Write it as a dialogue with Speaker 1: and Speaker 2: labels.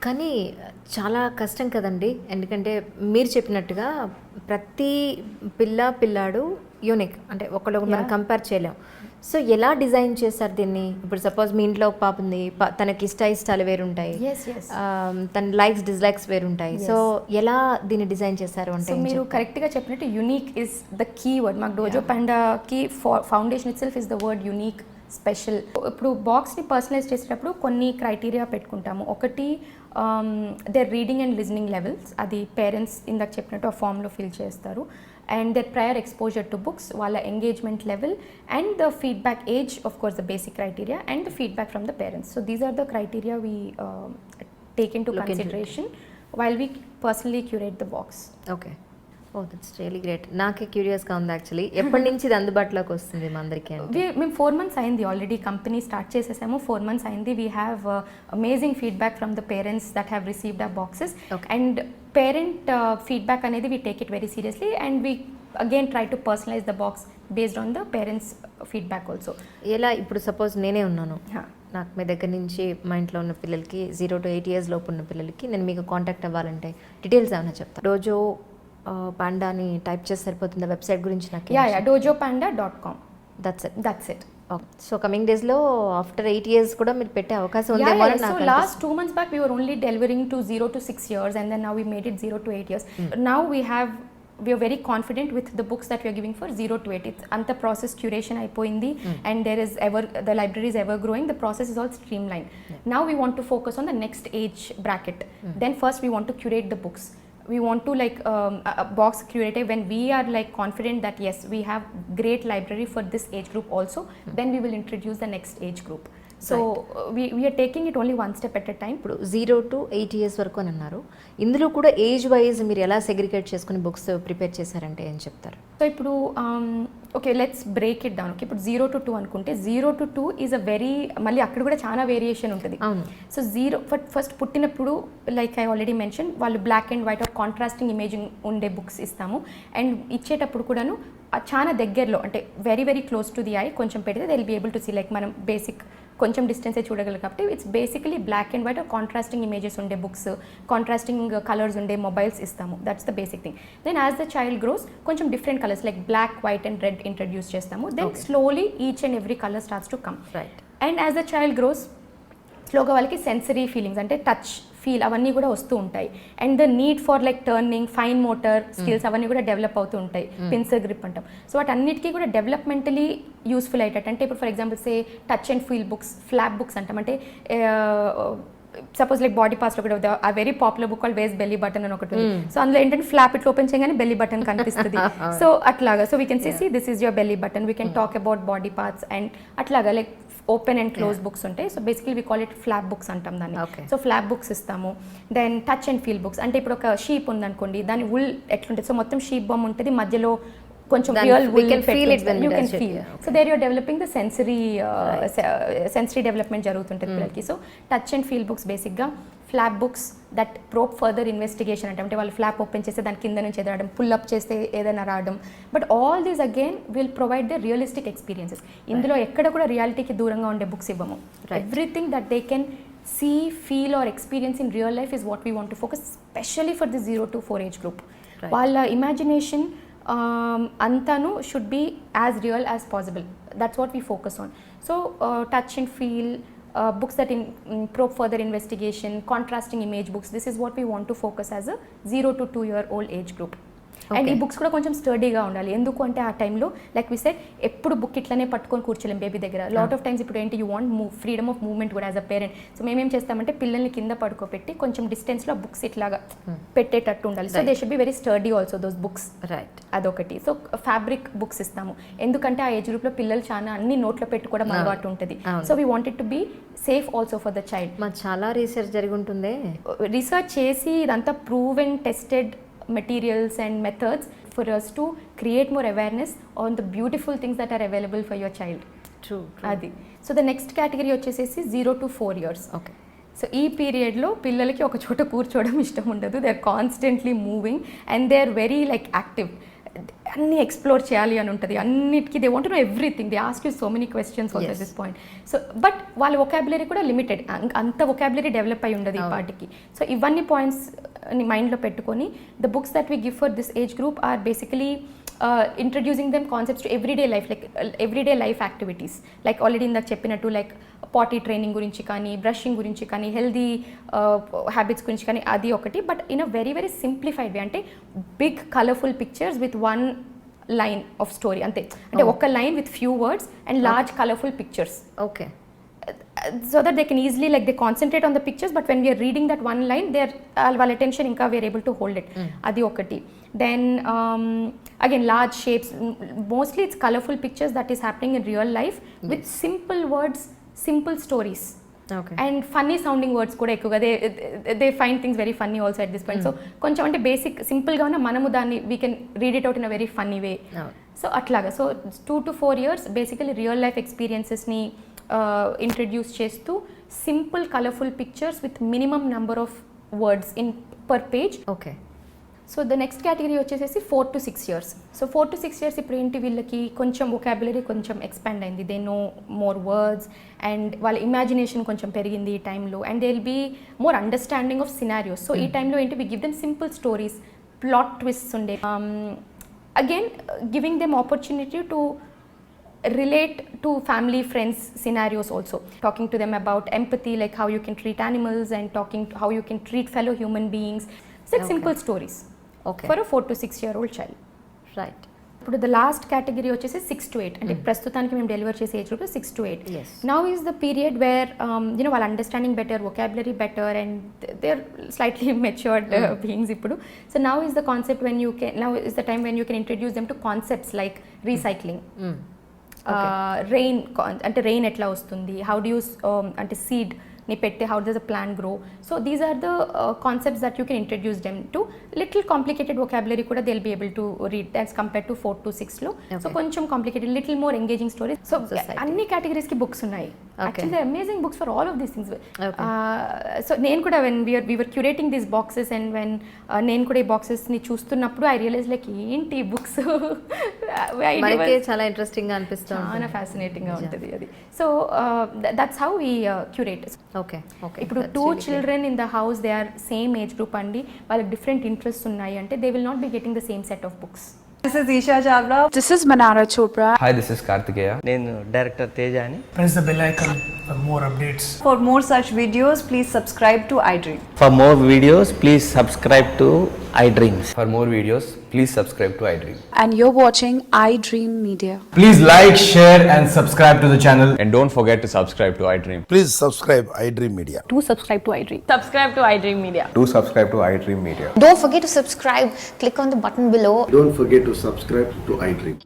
Speaker 1: కానీ చాలా కష్టం కదండి. ఎందుకంటే మీరు చెప్పినట్టుగా ప్రతి పిల్లాడు యూనిక్. అంటే ఒకళ్ళొకరు మనం కంపేర్ చేయలేం. సో ఎలా డిజైన్ చేశారు దీన్ని? ఇప్పుడు సపోజ్ మీ ఇంట్లో ఒక పాప ఉంది, తనకి ఇష్టాలు వేరుంటాయి, తన లైక్స్ డిస్లైక్స్ వేరుంటాయి. సో ఎలా దీన్ని డిజైన్ చేశారు అంటే?
Speaker 2: మీరు కరెక్ట్గా చెప్పినట్టు unique is the key word. మాకు డోజో పాండాకి foundation itself is the word unique, special. ఇప్పుడు బాక్స్ని పర్సనలైజ్ చేసేటప్పుడు కొన్ని క్రైటీరియా పెట్టుకుంటాము. ఒకటి their reading and listening levels, అది పేరెంట్స్ ఇందాక చెప్పినట్టు ఆ ఫామ్లో ఫిల్ చేస్తారు. And their prior exposure to books, వాళ్ళ engagement level, and the feedback age, of course the basic criteria, and the feedback from the parents. So these are the criteria we take into consideration while we personally curate the box.
Speaker 1: Okay. Oh, that's really great. నాకే క్యూరియస్గా ఉంది actually. ఎప్పటి నుంచి ఇది అందుబాటులోకి వస్తుంది మా అందరికీ?
Speaker 2: మేము 4 months అయింది ఆల్రెడీ, కంపెనీ స్టార్ట్ చేసేసాము. 4 months అయింది. We have amazing feedback from the parents that have received our boxes. And parent feedback అనేది we take it very seriously, and we again try to personalize the box based on the parents feedback also.
Speaker 1: ఎలా ఇప్పుడు suppose నేనే ఉన్నాను, నాకు మీ దగ్గర నుంచి మా ఇంట్లో ఉన్న పిల్లలకి 0 to 8 years లోపు ఉన్న పిల్లలకి నేను మీకు కాంటాక్ట్ అవ్వాలంటే డీటెయిల్స్ ఏమైనా చెప్తాను? డోజో పాండా అని టైప్ చేసి సరిపోతుంది. వెబ్సైట్ గురించి నాకు
Speaker 2: dojopanda.com.
Speaker 1: That's it. So coming డేస్లో ఆఫ్టర్ 8 years కూడా మీరు పెట్టే అవకాశం ఉంది.
Speaker 2: So last 2 months back we were only delivering to 0 to 6 years, and then now we made it 0 to 8 years. Now we are very confident with the books that we are giving for 0 to 8. It's anta process curation అయిపోయింది, and there is the library is ever growing. The process is all streamlined. Now we want to focus on the next age bracket. Then first we want to curate the books. We want to a box curator when we are confident that yes, we have great library for this age group also. Then we will introduce the next age group. So we are taking it only one step at a time.
Speaker 1: ఇప్పుడు 0 to 8 years వరకు అని అన్నారు. ఇందులో కూడా age wise మీరు ఎలా segregate చేసుకుని books prepare చేశారంటే ఏం చెప్తారు?
Speaker 2: సో ఇప్పుడు okay, let's break it down. ఇప్పుడు 0 to 2 అనుకుంటే 0 to 2 ఈజ్ అ వెరీ, మళ్ళీ అక్కడ కూడా చాలా వేరియేషన్ ఉంటుంది. సో ఫస్ట్ పుట్టినప్పుడు లైక్ ఐ ఆల్రెడీ మెన్షన్, వాళ్ళు black and white or contrasting imaging ఉండే బుక్స్ ఇస్తాము. అండ్ ఇచ్చేటప్పుడు కూడాను చాలా దగ్గరలో, అంటే very very close to the eye కొంచెం పెడితే they will be able to see, like మనం బేసిక్ కొంచెం డిస్టెన్సే చూడగలరు. కాబట్టి it's basically black and white contrasting images ఉండే బుక్స్, కాంట్రాస్టింగ్ కలర్స్ ఉండే మొబైల్స్ ఇస్తాము. That's the basic thing. Then as the child gross కొంచెం different colours like black, white and red introduce చేస్తాము. Then slowly each and every colour starts to come. And as the child grows స్లోగా వాళ్ళకి sensory feelings అంటే touch, feel అవన్నీ కూడా వస్తూ ఉంటాయి. And the need for turning, fine motor skills అవన్నీ కూడా డెవలప్ అవుతూ ఉంటాయి. పిన్సర్ గ్రిప్ అంటాం. సో వాటన్నిటికీ కూడా డెవలప్మెంటలీ యూస్ఫుల్ అయ్యేటట్టు, అంటే ఇప్పుడు for example say touch and feel books, flop books అంటాం. అంటే సపోజ్ బాడీ పార్ట్స్లో కూడా ఆ వెరీ పాపులర్ బుక్ వేస్ బెల్లీ బటన్ అని ఒకటి ఉంది. సో అందులో ఏంటంటే ఫ్లాప్ ఇట్లా ఓపెన్ చేయగానే బెల్లీ బటన్ కనిపిస్తుంది. సో అట్లాగా, so we can see this is your belly button. We can talk about body parts and అట్లాగా ఓపెన్ అండ్ క్లోజ్ బుక్స్ ఉంటాయి. So basically we call it flap books అంటాం దాన్ని. So flap books ఇస్తాము. Then touch and feel books, అంటే ఇప్పుడు ఒక sheep ఉందనుకోండి, దాని ఉల్ ఎట్లుంటుంది, సో మొత్తం షీప్ బొమ్మ ఉంటుంది, మధ్యలో కొంచెం real wool you can feel. So there you're developing the sensory development జరుగుతుంటుంది పిల్లలకి. So touch and feel books బేసిక్గా. Flap books that prop further investigation అంటే వాళ్ళు ఫ్లాప్ ఓపెన్ చేస్తే దాని కింద నుంచి ఎదరడం, పుల్అప్ చేస్తే ఏదైనా రావడం. But all these again will provide the realistic experiences. ఇందులో ఎక్కడ కూడా రియాలిటీకి దూరంగా ఉండే బుక్స్ ఇవ్వము. Everything that they can see, feel or experience in real life is what we want to focus, specially for the 0 to 4 age group. వాళ్ళ imagination అంతాను should be as real as possible. That's what we focus on. So touch and feel books that probe further investigation, contrasting image books, this is what we want to focus as a 0 to 2-year-old age group. And ఈ books కూడా కొంచెం స్టడీగా ఉండాలి. ఎందుకు అంటే ఆ టైంలో like we said ఎప్పుడు బుక్ ఇట్లనే పట్టుకొని కూర్చోలేం బేబీ దగ్గర. లాట్ ఆఫ్ టైమ్స్ ఇప్పుడు ఏంటి, you want freedom of movement కూడా యాజ్ అ పేరెంట్. సో మేమేం చేస్తామంటే పిల్లల్ని కింద పడుకోబెట్టి కొంచెం డిస్టెన్స్లో బుక్స్ ఇట్లాగా పెట్టేటట్టు ఉండాలి. So they should be very study also those books.
Speaker 1: Right,
Speaker 2: అదొకటి. సో ఫ్యాబ్రిక్ బుక్స్ ఇస్తాము, ఎందుకంటే ఆ ఏజ్ గ్రూప్లో పిల్లలు చాలా అన్ని నోట్లో పెట్టుకోవడం అలవాటు ఉంటుంది. So we wanted to be safe also for the child.
Speaker 1: చాలా రీసెర్చ్ జరిగి ఉంటుంది,
Speaker 2: రీసెర్చ్ చేసి ఇదంతా prove and tested materials and methods for us to create more awareness on the beautiful things that are available for your child.
Speaker 1: True.
Speaker 2: Adi. So the next category వచ్చేసేసి 0 to 4 years.
Speaker 1: Okay.
Speaker 2: So ఈ పీరియడ్లో పిల్లలకి ఒక చోట కూర్చోవడం ఇష్టం ఉండదు. They are constantly moving and they are very active. అన్ని ఎక్స్ప్లోర్ చేయాలి అని ఉంటుంది, అన్నిటికీ they want to know everything, they ask you so many questions also at this point. So but వాళ్ళ వొకాబులరీ కూడా లిమిటెడ్, అంత వొకాబులరీ డెవలప్ అయి ఉండదు ఈ పాటికి. సో ఇవన్నీ పాయింట్స్ మైండ్లో పెట్టుకొని the books that we give for this age group are basically introducing them concepts to everyday life, like everyday life activities, like already ఇందాక చెప్పినట్టు లైక్ పాటీ ట్రైనింగ్ గురించి కానీ, బ్రషింగ్ గురించి కానీ, హెల్దీ హ్యాబిట్స్ గురించి కానీ, అది ఒకటి. But in a very very simplified way, అంటే big colourful pictures with one line of story అంతే, అంటే ఒక line with few words and large colourful pictures.
Speaker 1: Okay.
Speaker 2: So that they can easily, like, they concentrate on the pictures, but when we are reading that one line, their వాళ్ళ attention ఇంకా we are able to hold it. అది ఒకటి. Then again large shapes, mostly it's colorful pictures that is happening in real life with simple words, simple stories.
Speaker 1: Okay.
Speaker 2: And funny sounding words కూడా ఎక్కువగా they find things very funny also at this point. So కొంచెం అంటే basic సింపుల్గా ఉన్న మనము దాన్ని we can read it out in a very funny way. So అట్లాగా. So 2 to 4 years basically real life ఎక్స్పీరియన్సెస్ని ఇంట్రడ్యూస్ చేస్తూ simple colourful pictures with minimum number of words in per page.
Speaker 1: Okay.
Speaker 2: So the next category వచ్చేసి 4 to 6 years. So 4 to 6 years ఇప్పుడు ఏంటి, వీళ్ళకి కొంచెం vocabulary కొంచెం expand అయింది, they know more words and వాళ్ళ ఇమాజినేషన్ కొంచెం పెరిగింది ఈ టైంలో, and they will be more understanding of scenarios. So ఈ టైంలో ఏంటి, we give them simple stories, plot twists ఉండే, again giving them opportunity to relate to family friends scenarios also, talking to them about empathy, like how you can treat animals, and talking how you can treat fellow human beings. So it's simple stories for a 4 to 6 year old child.
Speaker 1: Right.
Speaker 2: ఇప్పుడు the last category వచ్చేసి 6 to 8, అంటే ప్రస్తుతానికి మేము deliver చేసే age group 6 to 8. Now is the period where you know వాళ్ళ understanding better, vocabulary better, and they are slightly matured beings ఇప్పుడు. So now is the concept when you can, now is the time when you can introduce them to concepts like recycling, rain, అంటే rain ఎట్లా వస్తుంది, how do use అంటే seed ని పెట్టి how does a plant grow. So these are the concepts that you can introduce them to. Little complicated vocabulary కూడా they will be able to read as compare to 4 to 6లో. So కొంచెం complicated, little more engaging stories. So అన్ని కేటగిరీస్కి books ఉన్నాయి. Actually amazing books for all of these things. So నేను కూడా when we are curating these boxes and when నేను కూడా ఈ బాక్సెస్ని చూస్తున్నప్పుడు ఐ రియలైజ్ లైక్ ఏంటి బుక్స్,
Speaker 1: చాలా ఇంట్రెస్టింగ్గా అనిపిస్తుంది,
Speaker 2: చాలా ఫ్యాసినేటింగ్గా ఉంటుంది అది. So that's how we curate.
Speaker 1: Okay. Okay.
Speaker 2: ఇప్పుడు 2 children in the house, they are same age group అండి, వాళ్ళకి డిఫరెంట్ ఇంట్రెస్ట్స్ ఉన్నాయి అంటే they will not be getting the same set of books.
Speaker 3: This is Isha Chavla.
Speaker 4: This is Manara Chopra.
Speaker 5: Hi, this is Kartikeya.
Speaker 6: నేను director Teja అని.
Speaker 7: Press the bell icon for more updates.
Speaker 3: For more such videos, please subscribe to iDream.
Speaker 6: For more videos, please subscribe to iDreams.
Speaker 5: For more videos, please subscribe to iDream.
Speaker 4: And you're watching iDream Media.
Speaker 7: Please like, share, and subscribe to the channel.
Speaker 5: And don't forget to subscribe to iDream.
Speaker 8: Please subscribe iDream Media.
Speaker 4: Do subscribe to iDream.
Speaker 3: Subscribe to iDream Media.
Speaker 5: Do subscribe to iDream Media.
Speaker 9: Don't forget to subscribe. Click on the button below.
Speaker 8: Don't forget to subscribe to iDream.